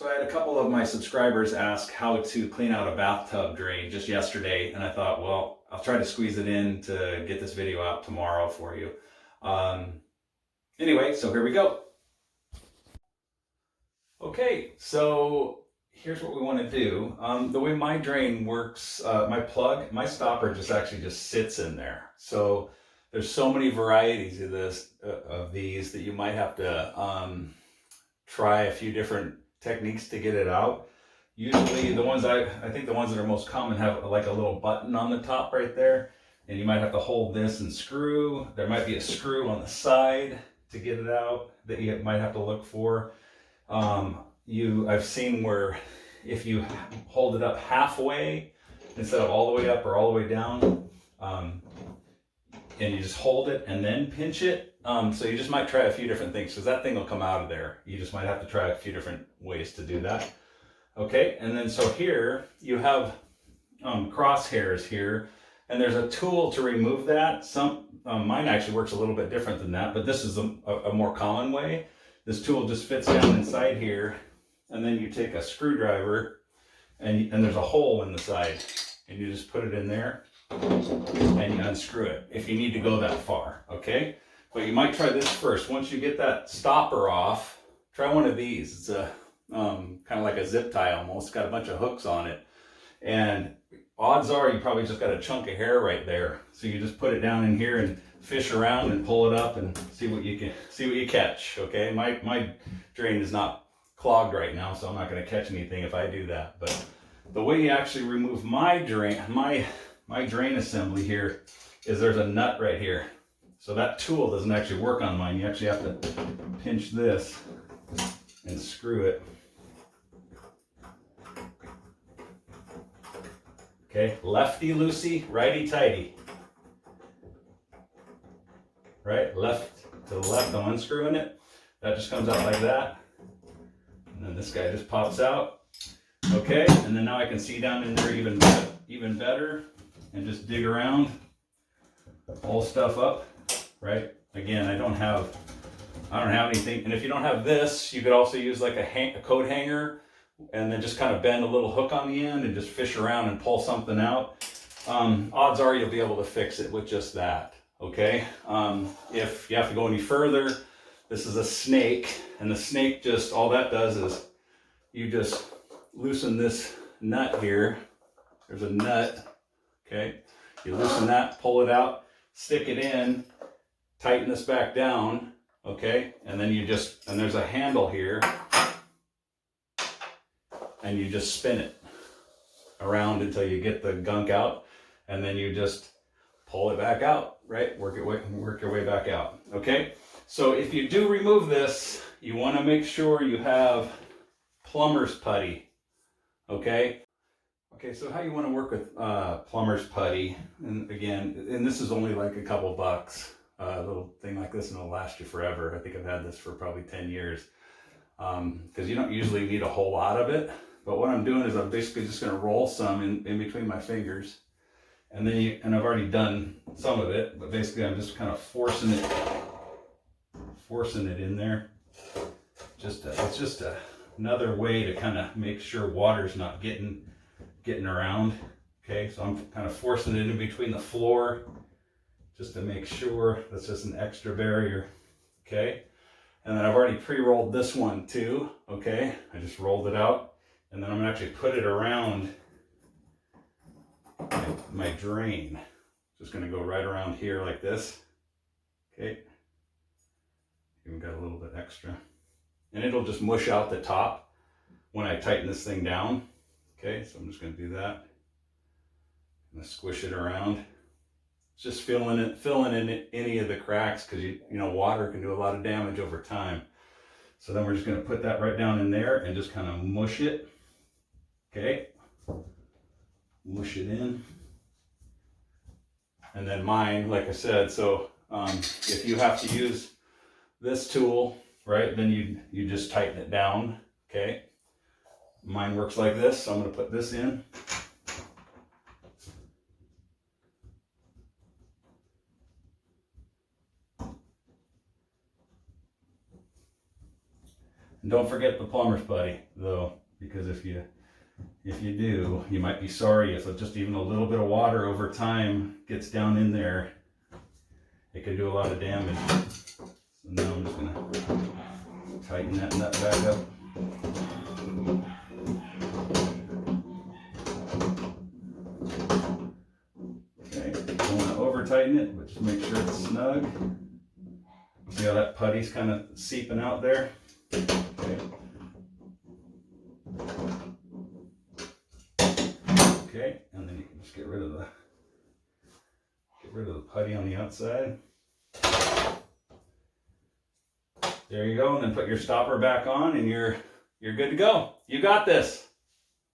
So I had a couple of my subscribers ask how to clean out a bathtub drain just yesterday, and I thought, well, I'll try to squeeze it in to get this video out tomorrow for you. Anyway, so here we go. Okay, so here's what we want to do. The way my drain works, my stopper just sits in there. So there's so many varieties of these that you might have to try a few different techniques to get it out. Usually the ones I think the ones that are most common have like a little button on the top right there, and you might have to hold this and screw. There might be a screw on the side to get it out that you might have to look for. I've seen where if you hold it up halfway instead of all the way up or all the way down, and you just hold it and then pinch it. So you just might try a few different things because that thing will come out of there. You just might have to try a few different ways to do that. Okay, and then so here you have crosshairs here, and there's a tool to remove that. Mine actually works a little bit different than that, but this is a more common way. This tool just fits down inside here, and then you take a screwdriver, and there's a hole in the side, and you just put it in there, and you unscrew it if you need to go that far, okay? But you might try this first. Once you get that stopper off, try one of these. It's a kind of like a zip tie almost. It's got a bunch of hooks on it, and odds are you probably just got a chunk of hair right there. So you just put it down in here and fish around and pull it up and see what you catch. Okay, my drain is not clogged right now, so I'm not going to catch anything if I do that. But the way you actually remove my drain assembly here is there's a nut right here. So that tool doesn't actually work on mine. You actually have to pinch this and screw it. Okay, lefty loosey, righty tighty. Right, left to the left, I'm unscrewing it. That just comes out like that. And then this guy just pops out. Okay, and then now I can see down in there even better and just dig around, pull stuff up. Right, again, I don't have anything. And if you don't have this, you could also use like a coat hanger and then just kind of bend a little hook on the end and just fish around and pull something out. Odds are you'll be able to fix it with just that. Okay, if you have to go any further, this is a snake, and the snake just, all that does is you just loosen this nut here. There's a nut, okay? You loosen that, pull it out, stick it in, tighten this back down, okay? And then and there's a handle here, and you just spin it around until you get the gunk out, and then you just pull it back out, right? Work your way back out, okay? So if you do remove this, you want to make sure you have plumber's putty, okay? Okay, so how you want to work with plumber's putty, and again, and this is only like a couple bucks, a little thing like this, and it'll last you forever. I think I've had this for probably 10 years, because you don't usually need a whole lot of it. But what I'm doing is I'm basically just going to roll some in between my fingers. And then and I've already done some of it, but basically I'm just kind of forcing it in there. It's just another way to kind of make sure water's not getting around. Okay, so I'm kind of forcing it in between the floor just to make sure. That's just an extra barrier. Okay, and then I've already pre-rolled this one too. Okay, I just rolled it out, and then I'm gonna actually put it around my drain. Just going to go right around here like this. Okay, even got a little bit extra, and it'll just mush out the top when I tighten this thing down. Okay, so I'm just going to do that. I'm going to squish it around. It's just filling in any of the cracks, because you know water can do a lot of damage over time. So then we're just going to put that right down in there and just kind of mush it. Okay, mush it in. And then mine, like I said, so if you have to use this tool, right, then you just tighten it down, okay? Mine works like this, so I'm going to put this in. And don't forget the plumber's putty though, because if you do, you might be sorry if just even a little bit of water over time gets down in there. It can do a lot of damage. So now I'm just gonna tighten that nut back up. Okay, don't want to over tighten it, but just make sure it's snug. See how that putty's kind of seeping out there? Okay. Okay, and then you can just get rid of the putty on the outside. There you go, and then put your stopper back on and you're good to go. You got this.